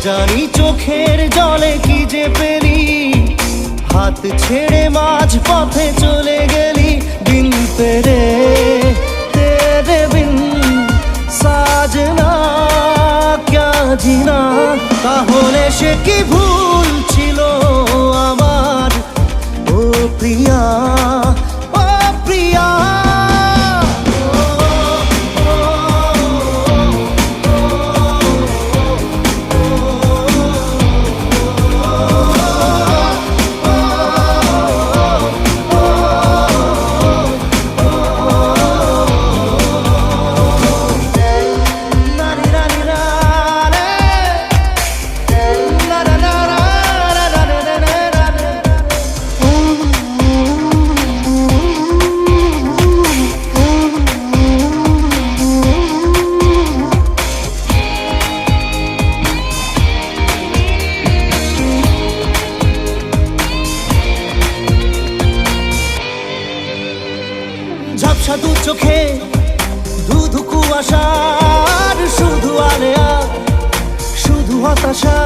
জানি চোখের জলে কি যে পেলি, হাত ছেড়ে মাঝ পথে চলে গেলি। বিন তেরে তেরে বিন সাজনা ক্যা জিনা। তাহলে সে কি ভুল ছিল আমার, ও প্রিয়া ও প্রিয়া। ঝাপসা দু চোখে ধুধু কুয়াশার শুধু আলেয়া, শুধু হতাশা।